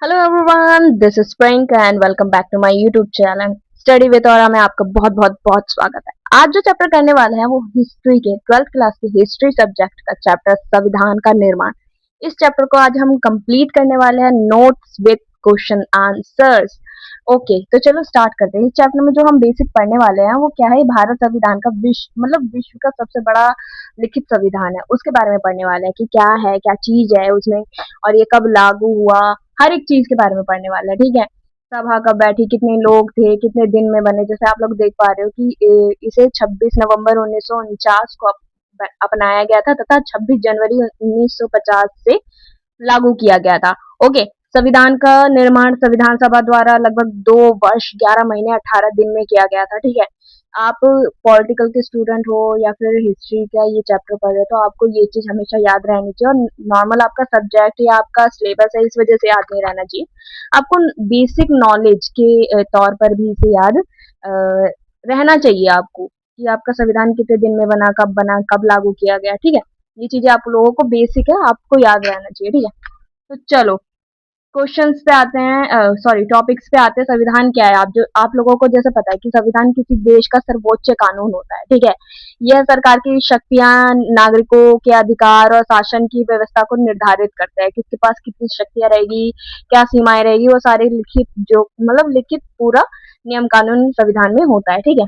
Hello everyone, this is Priyank and welcome back to my YouTube channel study with और में आपका बहुत बहुत बहुत स्वागत है। आज जो चैप्टर करने वाले हैं वो हिस्ट्री के 12th क्लास के हिस्ट्री सब्जेक्ट का चैप्टर संविधान का निर्माण। इस चैप्टर को आज हम कंप्लीट करने वाले हैं notes with question answers. Okay, तो चलो स्टार्ट करते हैं। इस चैप्टर में जो हम बेसिक पढ़ने वाले हैं वो क्या है, भारत संविधान का विश्व का सबसे बड़ा लिखित संविधान है, उसके बारे में पढ़ने वाले हैं कि क्या है, क्या चीज है उसमें और ये कब लागू हुआ, हर एक चीज के बारे में पढ़ने वाला है। ठीक है, सभा कब बैठी, कितने लोग थे, कितने दिन में बने। जैसे आप लोग देख पा रहे हो कि इसे 26 नवंबर 1949 को अपनाया गया था तथा 26 जनवरी 1950 से लागू किया गया था। ओके, संविधान का निर्माण संविधान सभा द्वारा लगभग 2 वर्ष 11 महीने 18 दिन में किया गया था। ठीक है, आप पॉलिटिकल के स्टूडेंट हो या फिर हिस्ट्री का ये चैप्टर पढ़ रहे हो तो आपको ये चीज हमेशा याद रहनी चाहिए। और नॉर्मल आपका सब्जेक्ट या आपका सिलेबस है, इस वजह से याद नहीं रहना चाहिए। आपको बेसिक नॉलेज के तौर पर भी इसे याद रहना चाहिए आपको कि आपका संविधान कितने दिन में बना, कब लागू किया गया। ठीक है, ये चीजें आप लोगों को बेसिक है, आपको याद रहना चाहिए। ठीक है, तो चलो क्वेश्चंस पे आते हैं, सॉरी टॉपिक्स पे आते हैं। संविधान क्या है, आप लोगों को जैसे पता है कि संविधान किसी देश का सर्वोच्च कानून होता है। ठीक है, यह सरकार की शक्तियां, नागरिकों के अधिकार और शासन की व्यवस्था को निर्धारित करता है। किसके पास कितनी शक्तियां रहेगी, क्या सीमाएं रहेगी, वो सारे लिखित, जो लिखित पूरा नियम कानून संविधान में होता है। ठीक है,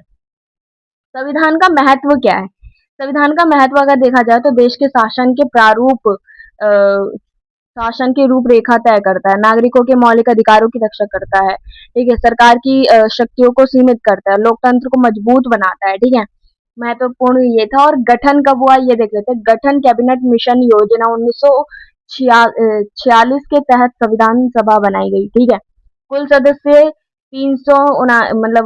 संविधान का महत्व क्या है। संविधान का महत्व अगर देखा जाए तो देश के शासन के प्रारूप, शासन की रूपरेखा तय करता है, नागरिकों के मौलिक अधिकारों की रक्षा करता है। ठीक है, सरकार की शक्तियों को सीमित करता है, लोकतंत्र को मजबूत बनाता है। ठीक है, महत्वपूर्ण ये था। और गठन कब हुआ ये देख लेते हैं। गठन कैबिनेट मिशन योजना 1946 के तहत संविधान सभा बनाई गई। ठीक है, कुल सदस्य 300 उना मतलब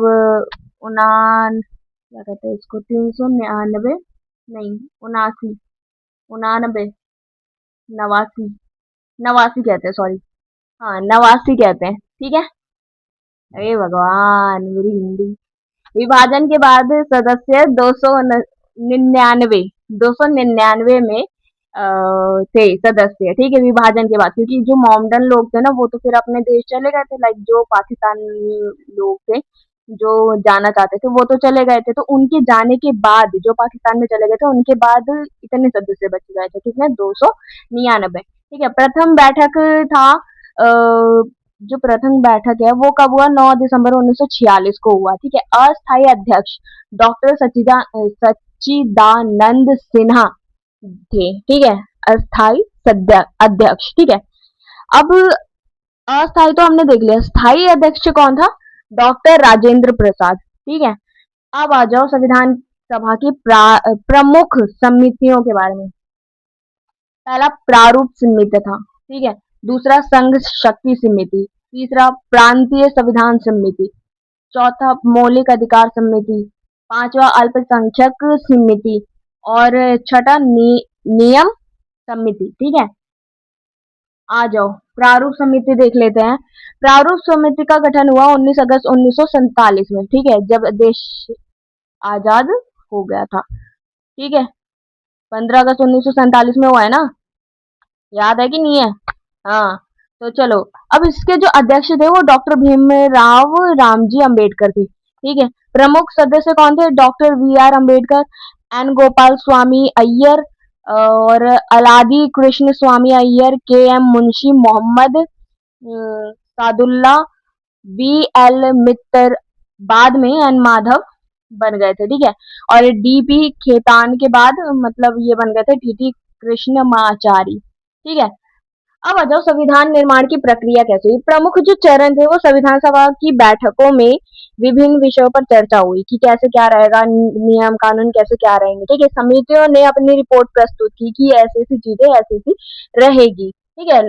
उनान क्या कहते हैं इसको, 399, नहीं, 79, 99, नवासी, नवासी कहते हैं, सॉरी। हाँ, नवासी कहते हैं। ठीक है, अरे भगवान मेरी हिंदी। विभाजन के बाद सदस्य 299, 299 में थे सदस्य। ठीक है, विभाजन के बाद, क्योंकि जो मोमडन लोग थे ना वो तो फिर अपने देश चले गए थे। लाइक जो पाकिस्तानी लोग थे जो जाना चाहते थे वो तो चले गए थे, तो उनके जाने के बाद जो पाकिस्तान में चले गए थे उनके बाद इतने सदस्य बच गए थे। कितने, 299। ठीक है, प्रथम बैठक था, जो प्रथम बैठक है वो कब हुआ, 9 दिसंबर 1946 को हुआ। ठीक है, अस्थायी अध्यक्ष डॉक्टर सच्चिदानंद सिन्हा थे। ठीक है, अस्थायी अध्यक्ष। ठीक है, अब अस्थायी तो हमने देख लिया, स्थायी अध्यक्ष कौन था, डॉक्टर राजेंद्र प्रसाद। ठीक है, अब आ जाओ संविधान सभा की प्रमुख समितियों के बारे में। पहला प्रारूप समिति था। ठीक है, दूसरा संघ शक्ति समिति, तीसरा प्रांतीय संविधान समिति, चौथा मौलिक अधिकार समिति, पांचवा अल्पसंख्यक समिति और छठा नियम समिति। ठीक है, आ जाओ प्रारूप समिति देख लेते हैं। प्रारूप समिति का गठन हुआ 19 अगस्त 1947 में। ठीक है, जब देश आजाद हो गया था। ठीक है, 15 अगस्त 1947 में हुआ है ना, याद है कि नहीं है। हाँ, तो चलो, अब इसके जो अध्यक्ष थे वो डॉक्टर भीमराव रामजी अम्बेडकर थे। ठीक है, प्रमुख सदस्य कौन थे, doctor V R Ambedkar, N Gopalaswami Ayyar और Alladi Krishnaswami Ayyar, K M Munshi, Mohammad Saadulla, B L Mitter, बाद में एन माधव बन गए थे। ठीक है, और डीपी खेतान के बाद ये बन गए थे टीटी कृष्णमाचारी। ठीक है, अब आ जाओ संविधान निर्माण की प्रक्रिया कैसे हुई। प्रमुख जो चरण थे वो संविधान सभा की बैठकों में विभिन्न विषयों पर चर्चा हुई कि कैसे क्या रहेगा, नियम कानून कैसे क्या रहेंगे। ठीक है, समितियों ने अपनी रिपोर्ट प्रस्तुत की कि ऐसी ऐसी चीजें ऐसी ऐसी रहेगी। ठीक है,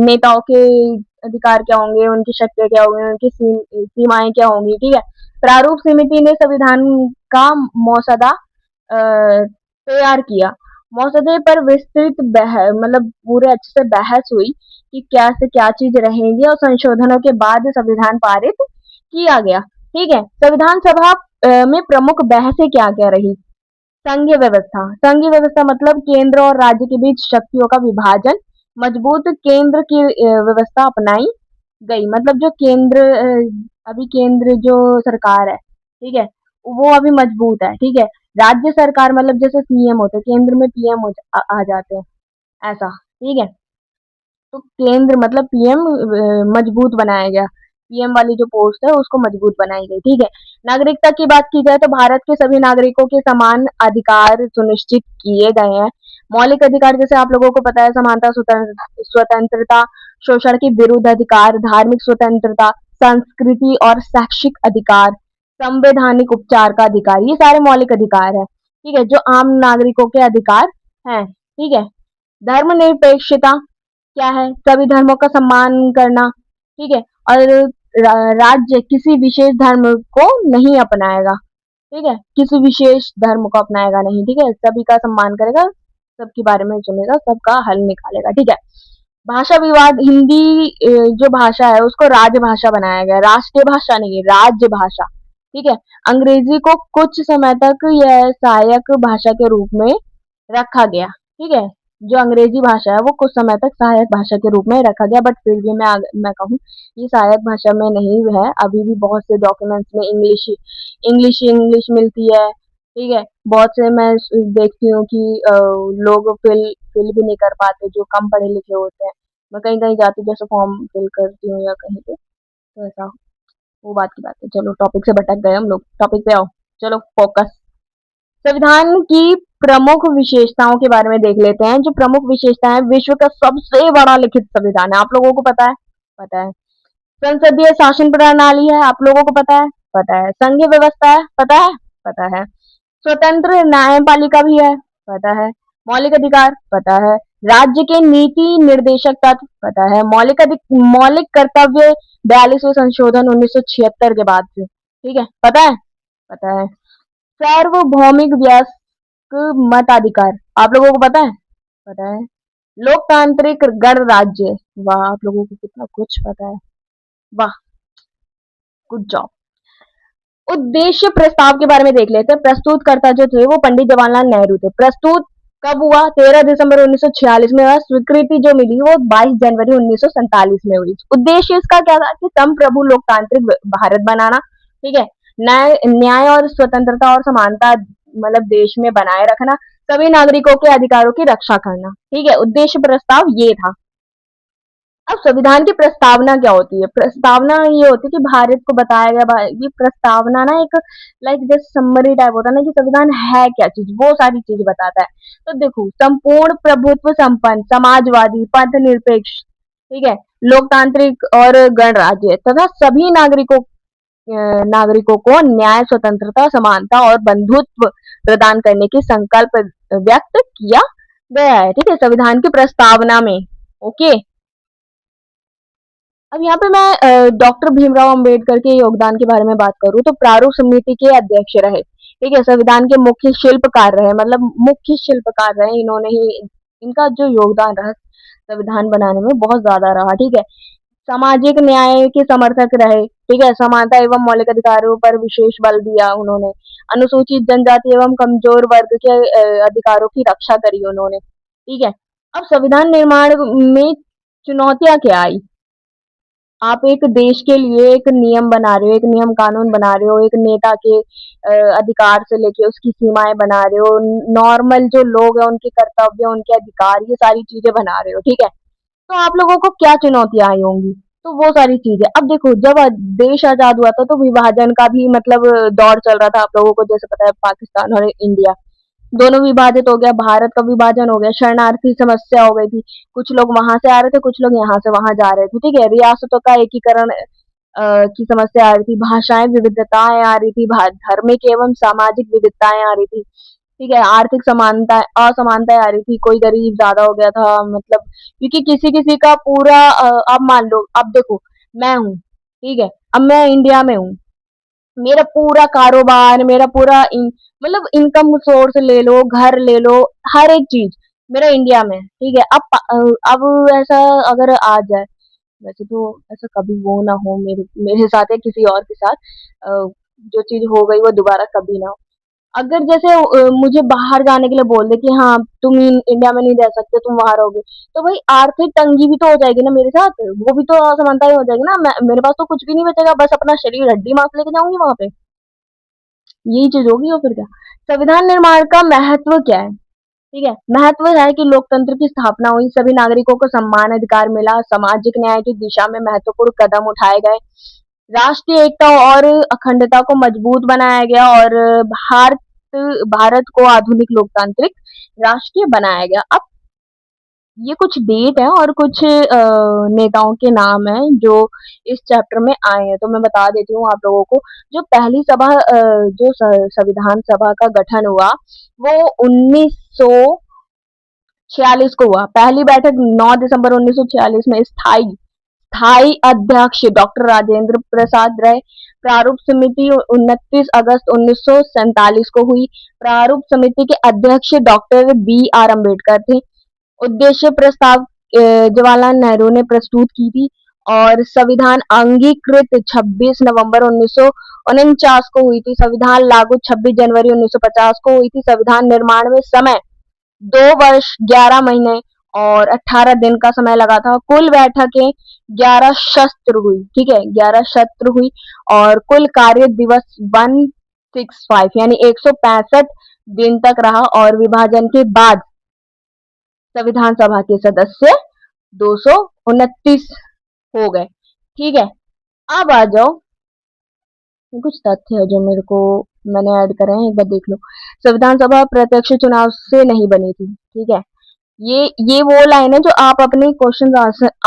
नेताओं के अधिकार क्या होंगे, उनकी शक्तियां क्या होंगी, उनकी सीमाएं क्या होंगी। ठीक है, प्रारूप समिति ने संविधान का मसौदा तैयार किया। मसौदे पर विस्तृत पूरे अच्छे से बहस हुई कि क्या से क्या चीज रहेंगी और संशोधनों के बाद संविधान पारित किया गया। ठीक है, संविधान सभा में प्रमुख बहसें क्या क्या रही। संघीय व्यवस्था, संघीय व्यवस्था मतलब केंद्र और राज्य के बीच शक्तियों का विभाजन, मजबूत केंद्र की व्यवस्था अपनाई, गई, मतलब जो केंद्र अभी केंद्र जो सरकार है, ठीक है, वो अभी मजबूत है, ठीक है। राज्य सरकार मतलब जैसे सीएम होते हैं, केंद्र में पीएम आ जाते हैं, ऐसा, ठीक है। तो केंद्र मतलब पीएम मजबूत बनाया गया, पीएम वाली जो पोस्ट है उसको मजबूत बनाई गई, ठीक है। नागरिकता की बात की जाए तो भारत के सभी नागरिकों के समान अधिकार सुनिश्चित किए गए हैं। मौलिक अधिकार जैसे आप लोगों को पता है, समानता, स्वतंत्रता, शोषण के विरुद्ध अधिकार, धार्मिक स्वतंत्रता, संस्कृति और शैक्षिक अधिकार, संवैधानिक उपचार का अधिकार, ये सारे मौलिक अधिकार है, ठीक है, जो आम नागरिकों के अधिकार हैं, ठीक है। धर्मनिरपेक्षता क्या है? सभी धर्मों का सम्मान करना, ठीक है। और राज्य किसी विशेष धर्म को नहीं अपनाएगा, ठीक है, किसी विशेष धर्म को अपनाएगा नहीं, ठीक है, सभी का सम्मान करेगा, सबके बारे में सुनेगा, सबका हल निकालेगा, ठीक है। भाषा विवाद, हिंदी जो भाषा है उसको राजभाषा बनाया गया, राष्ट्रीय भाषा नहीं, राज्य भाषा, ठीक है। अंग्रेजी को कुछ समय तक यह सहायक भाषा के रूप में रखा गया, ठीक है। जो अंग्रेजी भाषा है वो कुछ समय तक सहायक भाषा के रूप में रखा गया, बट फिर भी मैं कहूँ ये सहायक भाषा में नहीं है, अभी भी बहुत से डॉक्यूमेंट्स में इंग्लिश इंग्लिश इंग्लिश मिलती है, ठीक है। बहुत से मैं देखती हूँ कि लोग फिल भी नहीं कर पाते जो कम पढ़े लिखे होते हैं। मैं कहीं कहीं जाती हूँ, जैसे फॉर्म फिल करती हूँ या कहीं पे, तो ऐसा, वो बात की बात है। चलो टॉपिक से भटक गए हम लोग, टॉपिक पे आओ, चलो फोकस। संविधान की प्रमुख विशेषताओं के बारे में देख लेते हैं। जो प्रमुख विशेषता है, विश्व का सबसे बड़ा लिखित संविधान है, आप लोगों को पता है, पता है। संसदीय शासन प्रणाली है, आप लोगों को पता है, पता है। संघीय व्यवस्था है, पता है, पता है। स्वतंत्र न्यायपालिका भी है, पता है। मौलिक अधिकार, पता है। राज्य के नीति निर्देशक तत्व, पता है। मौलिक कर्तव्य, 42वें संशोधन 1976 के बाद से, ठीक है, पता है, पता है। सार्वभौमिक वयस्क मताधिकार, आप लोगों को पता है, पता है। लोकतांत्रिक गणराज्य, वाह, आप लोगों को कितना कुछ पता है, वाह, गुड जॉब। उद्देश्य प्रस्ताव के बारे में देख लेते हैं। प्रस्तुतकर्ता जो थे वो पंडित जवाहरलाल नेहरू थे। प्रस्तुत कब हुआ? 13 दिसंबर 1946 में हुआ। स्वीकृति जो मिली वो 22 जनवरी 1947 में हुई। उद्देश्य इसका क्या था कि संप्रभु लोकतांत्रिक भारत बनाना, ठीक है, न्याय न्याय और स्वतंत्रता और समानता मतलब देश में बनाए रखना, सभी नागरिकों के अधिकारों की रक्षा करना, ठीक है। उद्देश्य प्रस्ताव ये था। अब संविधान की प्रस्तावना क्या होती है? प्रस्तावना ये होती है कि भारत को बताया गया, ये प्रस्तावना ना एक लाइक जैसे समरी टाइप होता है ना, कि संविधान है क्या चीज, वो सारी चीज बताता है। तो देखो, संपूर्ण प्रभुत्व संपन्न, समाजवादी, पंथनिरपेक्ष, ठीक है, लोकतांत्रिक और गणराज्य तथा सभी नागरिकों को न्याय, स्वतंत्रता, समानता और बंधुत्व प्रदान करने की संकल्प व्यक्त किया गया है, ठीक है, संविधान की प्रस्तावना में। ओके, अब यहाँ पे मैं डॉक्टर भीमराव अंबेडकर के योगदान के बारे में बात करूँ तो प्रारूप समिति के अध्यक्ष रहे, ठीक है, संविधान के मुख्य शिल्पकार रहे, मतलब मुख्य शिल्पकार रहे, इन्होंने ही, इनका जो योगदान रहा संविधान बनाने में बहुत ज्यादा रहा, ठीक है। सामाजिक न्याय के समर्थक रहे, ठीक है, समानता एवं मौलिक अधिकारों पर विशेष बल दिया उन्होंने। अनुसूचित जनजाति एवं कमजोर वर्ग के अधिकारों की रक्षा करी उन्होंने, ठीक है। अब संविधान निर्माण में चुनौतियां क्या आई? आप एक देश के लिए एक नियम बना रहे हो, एक नियम कानून बना रहे हो, एक नेता के अधिकार से लेके उसकी सीमाएं बना रहे हो, नॉर्मल जो लोग हैं उनके कर्तव्य, उनके अधिकार, ये सारी चीजें बना रहे हो, ठीक है। तो आप लोगों को क्या चुनौतियां आई होंगी? तो वो सारी चीजें, अब देखो, जब देश आजाद हुआ था तो विभाजन का भी मतलब दौर चल रहा था, आप लोगों को जैसे पता है, पाकिस्तान और इंडिया दोनों विभाजित हो गया, भारत का विभाजन हो गया, शरणार्थी समस्या हो गई थी, कुछ लोग वहां से आ रहे थे, कुछ लोग यहाँ से वहां जा रहे थे, ठीक है, रियासतों का एकीकरण की समस्या आ रही थी, भाषाएं विविधताएं आ रही थी, धार्मिक एवं सामाजिक विविधताएं आ रही थी, ठीक है, आर्थिक समानता असमानताएं आ रही थी, कोई गरीब ज्यादा हो गया था, मतलब क्योंकि किसी किसी का पूरा अब मान लो, अब देखो, मैं हूँ, ठीक है, अब मैं इंडिया में हूँ, मेरा पूरा कारोबार, मेरा पूरा मतलब इनकम सोर्स ले लो, घर ले लो, हर एक चीज मेरा इंडिया में है, ठीक है। अब ऐसा अगर आ जाए, वैसे तो ऐसा कभी वो ना हो मेरे मेरे साथ या किसी और के साथ, जो चीज हो गई वो दोबारा कभी ना हो, अगर जैसे मुझे बाहर जाने के लिए बोल दे कि हाँ तुम इंडिया में नहीं रह सकते, तुम वहां रहोगे, तो भाई आर्थिक तंगी भी तो हो जाएगी ना मेरे साथ, वो भी तो असमानता ही हो जाएगी ना। मेरे पास तो कुछ भी नहीं बचेगा, बस अपना शरीर हड्डी मांस लेके जाऊंगी वहां पे। यही चीज होगी और फिर क्या। संविधान निर्माण का महत्व क्या है? ठीक है, महत्व है कि लोकतंत्र की स्थापना हुई, सभी नागरिकों को समान अधिकार मिला, सामाजिक न्याय की दिशा में महत्वपूर्ण कदम उठाए गए, राष्ट्रीय एकता और अखंडता को मजबूत बनाया गया, और भारत भारत को आधुनिक लोकतांत्रिक राष्ट्र बनाया गया। अब ये कुछ डेट है और कुछ नेताओं के नाम हैं जो इस चैप्टर में आए हैं, तो मैं बता देती हूँ आप लोगों को। जो पहली सभा जो संविधान सभा का गठन हुआ, वो 1946 को हुआ। पहली बैठक 9 दिसंबर 1946 में स्थायी स्थायी अध्यक्ष डॉक्टर राजेंद्र प्रसाद रहे। प्रारूप समिति 29 अगस्त 1947 को हुई। प्रारूप समिति के अध्यक्ष डॉक्टर बी आर अम्बेडकर थे। उद्देश्य प्रस्ताव जवाहरलाल नेहरू ने प्रस्तुत की थी, और संविधान अंगीकृत 26 नवंबर 1949 को हुई थी। संविधान लागू 26 जनवरी 1950 को हुई थी। संविधान निर्माण में समय 2 वर्ष 11 महीने और 18 दिन का समय लगा था। कुल बैठकें 11 शस्त्र हुई, ठीक है, 11 शस्त्र हुई, और कुल कार्य दिवस 165 यानी 165 दिन तक रहा, और विभाजन के बाद संविधान सभा के सदस्य 229 हो गए। ठीक है, अब आ जाओ, कुछ तथ्य है जो मेरे को मैंने ऐड करे हैं, एक बार देख लो। संविधान सभा प्रत्यक्ष चुनाव से नहीं बनी थी, ठीक है। ये वो लाइन है जो आप अपने क्वेश्चन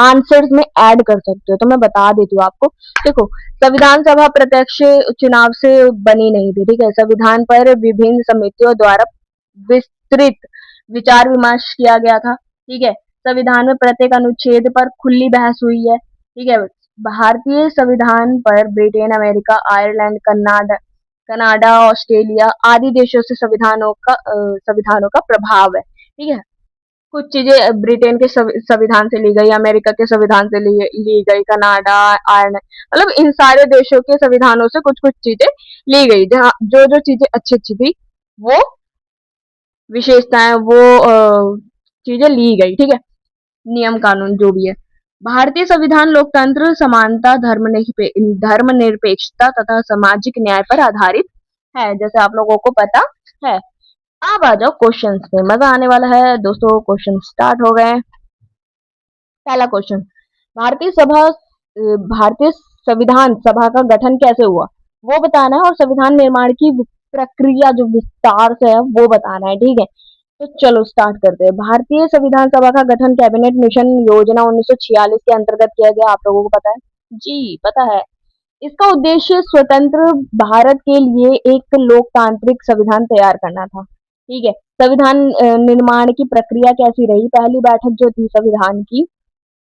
आंसर्स में ऐड कर सकते हो, तो मैं बता देती हूँ आपको। देखो, संविधान सभा प्रत्यक्ष चुनाव से बनी नहीं थी, ठीक है। संविधान पर विभिन्न समितियों द्वारा विस्तृत विचार विमर्श किया गया था, ठीक है। संविधान में प्रत्येक अनुच्छेद पर खुली बहस हुई है, ठीक है। भारतीय संविधान पर Britain, America, Ireland, Canada Canada, Australia आदि देशों से संविधानों का प्रभाव है, ठीक है। कुछ चीजें ब्रिटेन के संविधान से ली गई, अमेरिका के संविधान से ली गई, कनाडा, आयरलैंड, मतलब इन सारे देशों के संविधानों से कुछ कुछ चीजें ली गई, जहाँ जो जो चीजें अच्छी अच्छी थी वो विशेषताएं, वो चीजें ली गई, ठीक है। नियम कानून जो भी है। भारतीय संविधान लोकतंत्र, समानता, धर्मनिरपेक्षता तथा सामाजिक न्याय पर आधारित है, जैसे आप लोगों को पता है। अब आ जाओ क्वेश्चंस पे, मजा आने वाला है दोस्तों। क्वेश्चन स्टार्ट हो गए। पहला क्वेश्चन, भारतीय सभा भारतीय संविधान सभा का गठन कैसे हुआ, वो बताना है, और संविधान निर्माण की प्रक्रिया जो विस्तार से है वो बताना है, ठीक है। तो चलो स्टार्ट करते हैं। भारतीय संविधान सभा का गठन कैबिनेट मिशन योजना 1946 के अंतर्गत किया गया, आप लोगों को पता है? जी पता है। इसका उद्देश्य स्वतंत्र भारत के लिए एक लोकतांत्रिक संविधान तैयार करना था, ठीक है। संविधान निर्माण की प्रक्रिया कैसी रही? पहली बैठक जो थी संविधान की,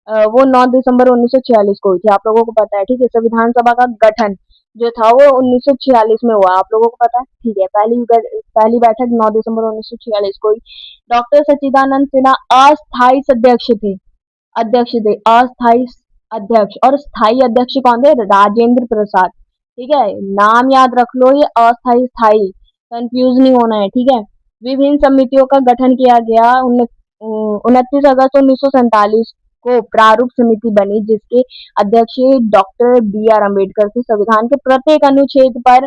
वो 9 दिसंबर 1946 को हुई थी, आप लोगों को पता है, ठीक है। संविधान सभा का गठन जो था वो 1946 में हुआ, आप लोगों को पता है, ठीक है। पहली बैठक 9 दिसंबर 1946 को हुई। डॉक्टर सच्चिदानंद सिन्हा अस्थायी अध्यक्ष थे, अस्थायी अध्यक्ष। और स्थायी अध्यक्ष कौन थे? राजेंद्र प्रसाद, ठीक है। नाम याद रख लो, ये अस्थायी स्थायी, कंफ्यूज नहीं होना है, ठीक है। विभिन्न समितियों का गठन किया गया। 29 अगस्त 1947 को प्रारूप समिति बनी, जिसके अध्यक्ष डॉक्टर बी आर अम्बेडकर थे। संविधान के प्रत्येक अनुच्छेद पर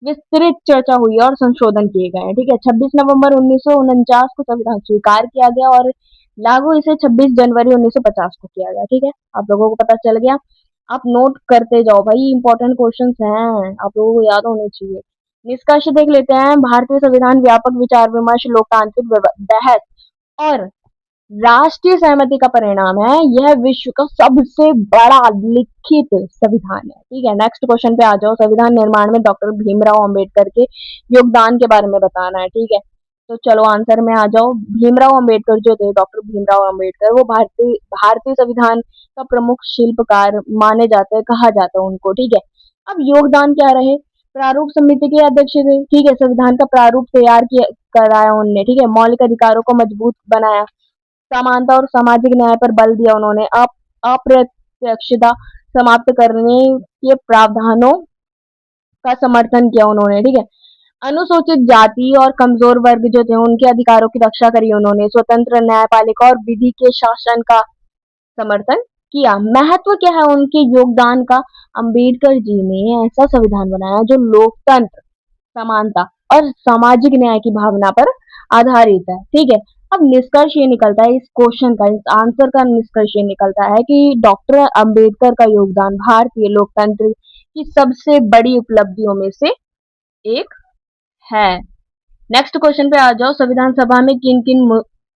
विस्तृत चर्चा हुई और संशोधन किए गए, ठीक है। 26 नवंबर 1949 को संविधान स्वीकार किया गया, और लागू इसे 26 जनवरी 1950 को किया गया, ठीक है। आप लोगों को पता चल गया। आप नोट करते जाओ भाई, इंपॉर्टेंट क्वेश्चंस हैं, आप लोगों को याद होने चाहिए। निष्कर्ष देख लेते हैं। भारतीय संविधान व्यापक विचार विमर्श, लोकतांत्रिक बहस और राष्ट्रीय सहमति का परिणाम है। यह विश्व का सबसे बड़ा लिखित संविधान है, ठीक है। नेक्स्ट क्वेश्चन पे आ जाओ। संविधान निर्माण में डॉक्टर भीमराव अंबेडकर के योगदान के बारे में बताना है, ठीक है। तो चलो आंसर में आ जाओ। भीमराव अंबेडकर जो थे, डॉक्टर भीमराव अंबेडकर, वो भारतीय भारतीय संविधान का प्रमुख शिल्पकार माने जाते हैं, कहा जाता है उनको, ठीक है। अब योगदान क्या रहे? प्रारूप समिति के अध्यक्ष थे, ठीक है। संविधान का प्रारूप तैयार किया कराया उनने, ठीक है। मौलिक अधिकारों को मजबूत बनाया, समानता और सामाजिक न्याय पर बल दिया उन्होंने। अप्रत्यक्षता समाप्त करने के प्रावधानों का समर्थन किया उन्होंने, ठीक है। अनुसूचित जाति और कमजोर वर्ग जो थे उनके अधिकारों की रक्षा करी उन्होंने, स्वतंत्र न्यायपालिका और विधि के शासन का समर्थन किया। महत्व क्या है उनके योगदान का? अंबेडकर जी ने ऐसा संविधान बनाया जो लोकतंत्र, समानता और सामाजिक न्याय की भावना पर आधारित है। ठीक है। अब निष्कर्ष ये निकलता है इस क्वेश्चन का, इस आंसर का निष्कर्ष ये निकलता है कि डॉक्टर अंबेडकर का योगदान भारतीय लोकतंत्र की सबसे बड़ी उपलब्धियों में से एक है। नेक्स्ट क्वेश्चन पे आ जाओ। संविधान सभा में किन किन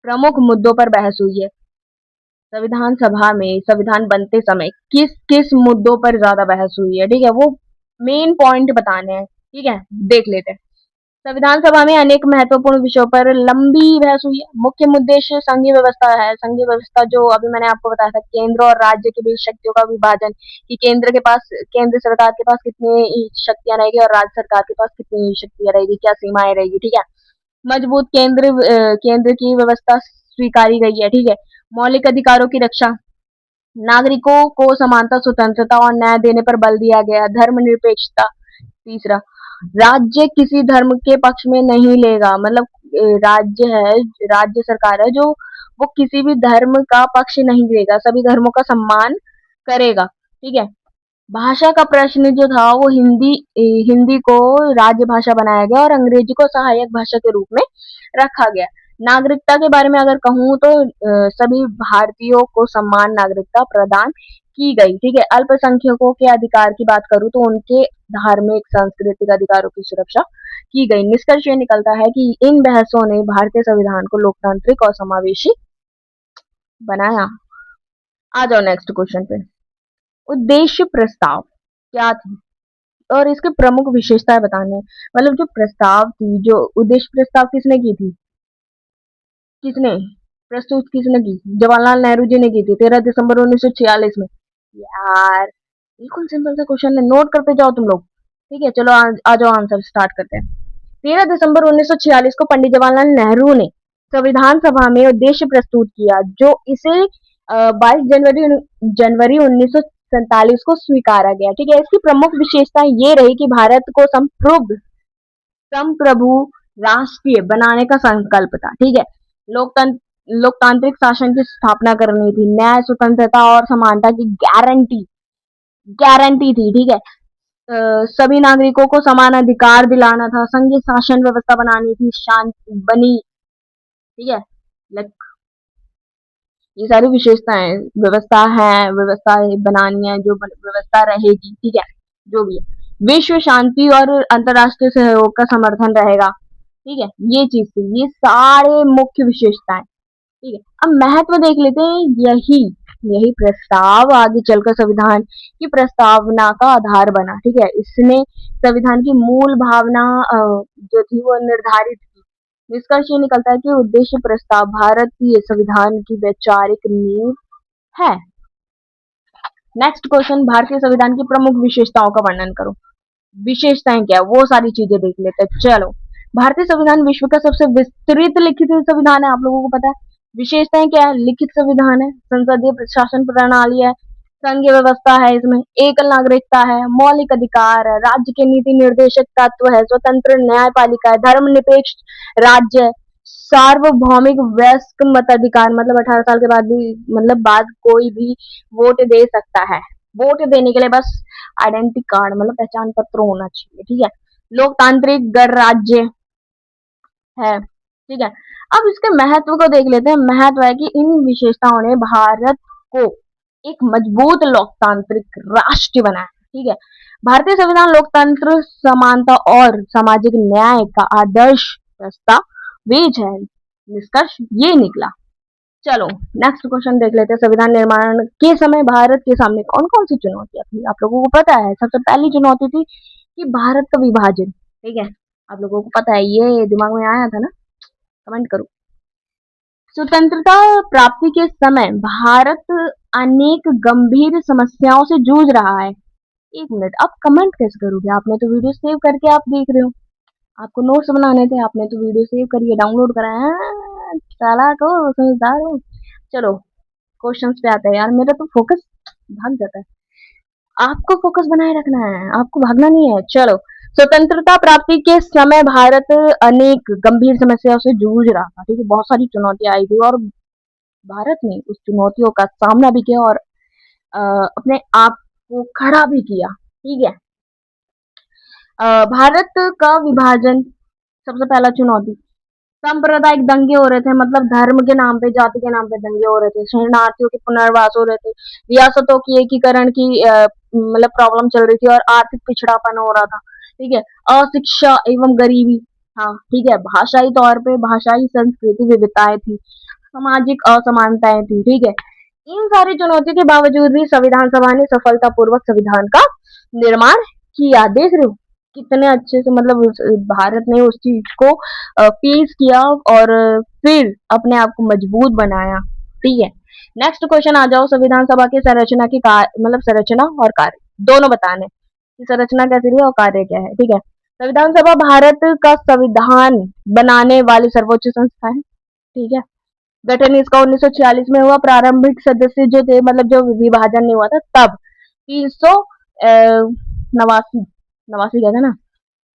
प्रमुख मुद्दों पर बहस हुई है? संविधान सभा में संविधान बनते समय किस किस मुद्दों पर ज्यादा बहस हुई है? ठीक है, वो मेन पॉइंट बताने हैं। ठीक है, देख लेते हैं। संविधान सभा में अनेक महत्वपूर्ण विषयों पर लंबी बहस हुई है। मुख्य उद्देश्य संघीय व्यवस्था है। संघीय व्यवस्था जो अभी मैंने आपको बताया था, केंद्र और राज्य के बीच शक्तियों का विभाजन, कि केंद्र के पास, केंद्र सरकार के पास कितनी शक्तियां रहेगी और राज्य सरकार के पास कितनी शक्तियां रहेगी, क्या सीमाएं रहेगी। ठीक है। मजबूत केंद्र की व्यवस्था स्वीकारी गई है। ठीक है। मौलिक अधिकारों की रक्षा, नागरिकों को समानता, स्वतंत्रता और न्याय देने पर बल दिया गया। धर्मनिरपेक्षता। तीसरा, राज्य किसी धर्म के पक्ष में नहीं लेगा, मतलब राज्य है, राज्य सरकार है जो वो किसी भी धर्म का पक्ष नहीं लेगा, सभी धर्मों का सम्मान करेगा। ठीक है। भाषा का प्रश्न जो था वो हिंदी को राज्य भाषा बनाया गया और अंग्रेजी को सहायक भाषा के रूप में रखा गया। नागरिकता के बारे में अगर कहूँ तो सभी भारतीयों को समान नागरिकता प्रदान की गई। ठीक है। अल्पसंख्यकों के अधिकार की बात करूँ तो उनके धार्मिक सांस्कृतिक अधिकारों की सुरक्षा की गई। निष्कर्ष ये निकलता है कि इन बहसों ने भारतीय संविधान को लोकतांत्रिक और समावेशी बनाया। आ जाओ नेक्स्ट क्वेश्चन पे। उद्देश्य प्रस्ताव क्या थी और इसके प्रमुख विशेषताएं बताने हैं। मतलब जो प्रस्ताव थी, जो उद्देश्य प्रस्ताव किसने की थी, किसने प्रस्तुत किसने की? जवाहरलाल नेहरू जी ने की थी 13 दिसंबर 1946 में। यार बिल्कुल सिंपल सा क्वेश्चन है, नोट करते जाओ तुम लोग। ठीक है, चलो आ जाओ आंसर स्टार्ट करते हैं। 13 दिसंबर 1946 को पंडित जवाहरलाल नेहरू ने संविधान सभा में उद्देश्य प्रस्तुत किया, जो इसे 22 जनवरी 1947 को स्वीकारा गया। ठीक है। इसकी प्रमुख विशेषता ये रही कि भारत को संप्रभु राष्ट्रीय बनाने का संकल्प था। ठीक है। लोकतांत्रिक शासन की स्थापना करनी थी। न्याय, स्वतंत्रता और समानता की गारंटी गारंटी थी। ठीक है। सभी नागरिकों को समान अधिकार दिलाना था। संघीय शासन व्यवस्था बनानी थी, शांति बनी। ठीक है। लाइक ये सारी विशेषताएं, व्यवस्था है, व्यवस्था बनानी है, जो व्यवस्था रहेगी। ठीक है, जो भी है। विश्व शांति और अंतरराष्ट्रीय सहयोग का समर्थन रहेगा। ठीक है, ये चीज थी, ये सारे मुख्य विशेषताएं। ठीक है। अब महत्व देख लेते हैं। यही यही प्रस्ताव आगे चलकर संविधान की प्रस्तावना का आधार बना। ठीक है। इसने संविधान की मूल भावना जो थी वो निर्धारित की। निष्कर्ष ये निकलता है कि उद्देश्य प्रस्ताव भारतीय संविधान की वैचारिक नींव है। नेक्स्ट क्वेश्चन, भारतीय संविधान की प्रमुख विशेषताओं का वर्णन करो। विशेषताएं क्या है वो सारी चीजें देख लेते हैं। चलो, भारतीय संविधान विश्व का सबसे विस्तृत लिखित संविधान है, आप लोगों को पता है। विशेषताएं क्या है? लिखित संविधान है, संसदीय प्रशासन प्रणाली है, संघीय व्यवस्था है, इसमें एकल नागरिकता है, मौलिक अधिकार है, राज्य के नीति निर्देशक तत्व है, स्वतंत्र न्यायपालिका है, धर्मनिरपेक्ष राज्य है, सार्वभौमिक वयस्क मताधिकार, मतलब 18 साल के बाद भी, मतलब बाद कोई भी वोट दे सकता है। वोट देने के लिए बस आइडेंटिटी कार्ड, मतलब पहचान पत्र होना चाहिए। ठीक है। लोकतांत्रिक गणराज्य है। ठीक है। अब इसके महत्व को देख लेते हैं। महत्व है कि इन विशेषताओं ने भारत को एक मजबूत लोकतांत्रिक राष्ट्र बनाया। ठीक है। भारतीय संविधान लोकतंत्र, समानता और सामाजिक न्याय का आदर्श दस्तावेज है। निष्कर्ष ये निकला। चलो नेक्स्ट क्वेश्चन देख लेते हैं। संविधान निर्माण के समय भारत के सामने कौन कौन सी चुनौतियां थी? आप लोगों को पता है, सबसे पहली चुनौती थी कि भारत का विभाजन। ठीक है, आप लोगों को पता है, ये दिमाग में आया था ना? कमेंट करो। स्वतंत्रता प्राप्ति के समय भारत अनेक गंभीर समस्याओं से जूझ रहा है। एक मिनट, आप कमेंट कैसे करोगे? आपने तो वीडियो सेव करके आप देख रहे हो, आपको नोट्स बनाने थे, आपने तो वीडियो सेव करिए डाउनलोड कराया। चालाक हो, समझदार हो। चलो क्वेश्चंस पे आते हैं। यार मेरा तो फोकस भाग जाता है। आपको फोकस बनाए रखना है, आपको भागना नहीं है। चलो, स्वतंत्रता प्राप्ति के समय भारत अनेक गंभीर समस्याओं से जूझ रहा था, ठीक है, बहुत सारी चुनौतियां आई थी और भारत ने उस चुनौतियों का सामना भी किया और अपने आप को खड़ा भी किया, ठीक है। भारत का विभाजन सबसे पहला चुनौती, सांप्रदायिक दंगे हो रहे थे, मतलब धर्म के नाम पे, जाति के नाम पे दंगे हो रहे थे, शरणार्थियों के पुनर्वास हो रहे थे, रियासतों की एकीकरण की मतलब प्रॉब्लम चल रही थी और आर्थिक पिछड़ापन हो रहा था, ठीक है। अशिक्षा एवं गरीबी, हाँ ठीक है, भाषाई तौर पे भाषाई संस्कृति विविधताएं थी, सामाजिक असमानताएं थी, ठीक है। इन सारी चुनौतियों के बावजूद भी संविधान सभा ने सफलतापूर्वक संविधान का निर्माण किया। देख रहे हो कितने अच्छे से, मतलब भारत ने उस चीज को फेस किया और फिर अपने आप को मजबूत बनाया, ठीक है। नेक्स्ट क्वेश्चन आ जाओ, संविधान सभा की संरचना की मतलब संरचना और कार्य दोनों बताने कि संरचना कैसी रही और कार्य क्या है, ठीक है। संविधान सभा भारत का संविधान बनाने वाली सर्वोच्च संस्था है, ठीक है। गठन इसका 1946 में हुआ, प्रारंभिक सदस्य जो थे, मतलब जो विभाजन नहीं हुआ था तब 389 नवासी कहते ना,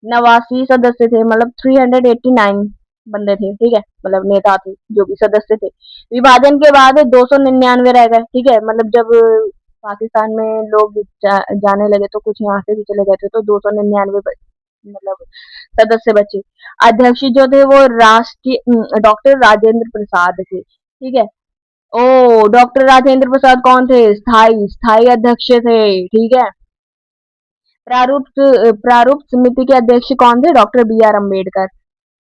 89 सदस्य थे, मतलब 389 बंदे थे, ठीक है, मतलब नेता थे जो भी सदस्य थे। विभाजन के बाद 299 रह गए, ठीक है, मतलब जब पाकिस्तान में लोग जाने लगे तो कुछ यहाँ से भी चले गए थे, तो 299 मतलब सदस्य बचे। अध्यक्ष जो थे वो राष्ट्रीय डॉक्टर राजेंद्र प्रसाद थे, ठीक है। ओ डॉक्टर राजेंद्र प्रसाद कौन थे? स्थाई स्थाई अध्यक्ष थे, ठीक है। प्रारूप प्रारूप समिति के अध्यक्ष कौन थे? Doctor B R Ambedkar.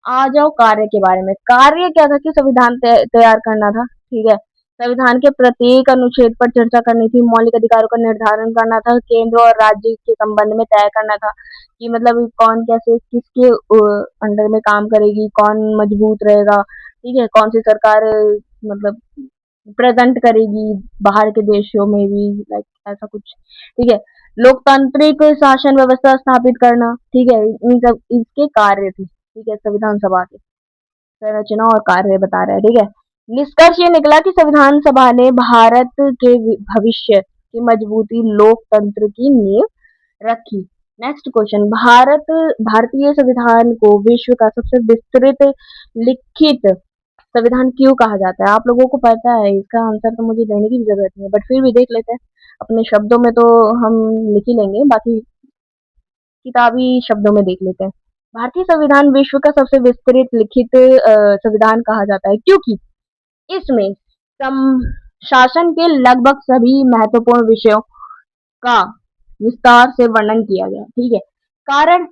आ जाओ कार्य के बारे में। कार्य क्या था कि संविधान तैयार करना था, ठीक है। संविधान के प्रत्येक अनुच्छेद पर चर्चा करनी थी, मौलिक अधिकारों का निर्धारण करना था, केंद्र और राज्य के संबंध में तय करना था कि मतलब कौन कैसे किसके अंडर में काम करेगी, कौन मजबूत रहेगा, ठीक है, कौन सी सरकार मतलब प्रेजेंट करेगी बाहर के देशों में भी, लाइक ऐसा कुछ, ठीक है। लोकतांत्रिक शासन व्यवस्था स्थापित करना, ठीक है, इन सब इसके कार्य थे, ठीक है, संविधान सभा के संरचना और कार्य बता रहा है, ठीक है। निष्कर्ष ये निकला कि संविधान सभा ने भारत के भविष्य की मजबूती लोकतंत्र की नींव रखी। नेक्स्ट क्वेश्चन, भारतीय संविधान को विश्व का सबसे विस्तृत लिखित संविधान क्यों कहा जाता है? आप लोगों को पता है, इसका आंसर तो मुझे देने की भी जरूरत नहीं है, बट फिर भी देख लेते हैं। अपने शब्दों में तो हम लिख ही लेंगे, बाकी किताबी शब्दों में देख लेते हैं। भारतीय संविधान विश्व का सबसे विस्तृत लिखित संविधान कहा जाता है क्योंकि इसमें सम शासन के लगभग सभी महत्वपूर्ण विषयों का विस्तार से वर्णन किया गया, ठीक है। कारण,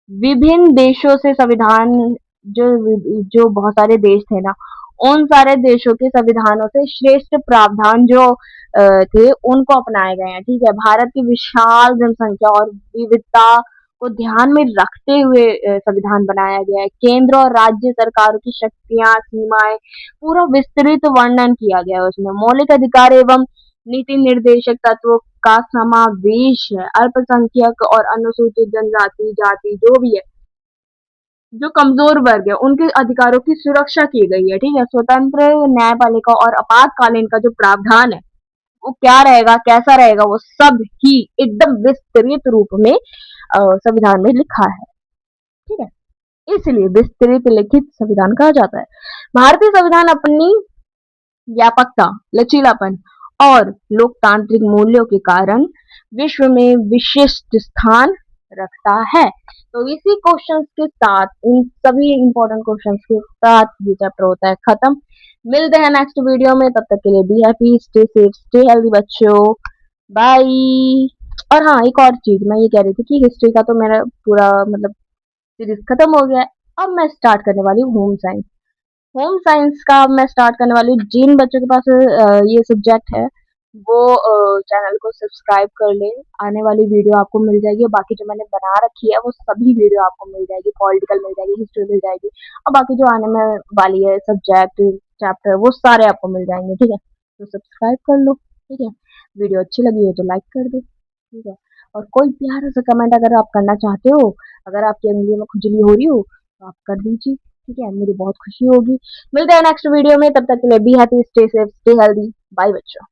विभिन्न देशों से संविधान, जो जो बहुत सारे देश थे ना, उन सारे देशों के संविधानों से श्रेष्ठ प्रावधान जो थे उनको अपनाए गए हैं, ठीक है। भारत की विशाल जनसंख्या और विविधता को ध्यान में रखते हुए संविधान बनाया गया है। केंद्र और राज्य सरकारों की शक्तियां, सीमाएं, पूरा विस्तृत वर्णन किया गया है उसमें। मौलिक अधिकार एवं नीति निर्देशक तत्वों का समावेश है। अल्पसंख्यक और अनुसूचित जनजाति जाति जो भी है, जो कमजोर वर्ग है, उनके अधिकारों की सुरक्षा की गई है, ठीक है। स्वतंत्र न्यायपालिका और आपातकालीन का जो प्रावधान है वो क्या रहेगा, कैसा रहेगा, वो सब ही एकदम विस्तृत रूप में संविधान में लिखा है, ठीक है। इसलिए विस्तृत लिखित संविधान कहा जाता है। भारतीय संविधान अपनी व्यापकता, लचीलापन और लोकतांत्रिक मूल्यों के कारण विश्व में विशिष्ट स्थान रखता है। तो इसी क्वेश्चंस के साथ, इन सभी इंपॉर्टेंट क्वेश्चंस के साथ ये चैप्टर होता है खत्म। मिलते हैं नेक्स्ट वीडियो में, तब तक के लिए be happy, stay safe, stay healthy बच्चों, बाय। और हाँ, एक और चीज मैं ये कह रही थी कि हिस्ट्री का तो मेरा पूरा मतलब सीरीज खत्म हो गया है। अब मैं स्टार्ट करने वाली हूँ होम साइंस। होम साइंस का मैं स्टार्ट करने वाली हूँ। जिन बच्चों के पास ये सब्जेक्ट है वो चैनल को सब्सक्राइब कर ले, आने वाली वीडियो आपको मिल जाएगी। बाकी जो मैंने बना रखी है वो सभी वीडियो आपको मिल जाएगी, पॉलिटिकल मिल जाएगी, हिस्ट्री मिल जाएगी, और बाकी जो आने में वाली है सब्जेक्ट चैप्टर वो सारे आपको मिल जाएंगे, ठीक है। तो सब्सक्राइब कर लो, ठीक है। वीडियो अच्छी लगी हो तो लाइक कर दो, ठीक है। और कोई प्यारा सा कमेंट अगर आप करना चाहते हो, अगर आपकी उंगलियों में खुजली हो रही हो तो आप कर दीजिए, ठीक है, मुझे बहुत खुशी होगी। मिलते हैं नेक्स्ट वीडियो में, तब तक के लिए be happy, stay safe, stay healthy, bye बच्चों।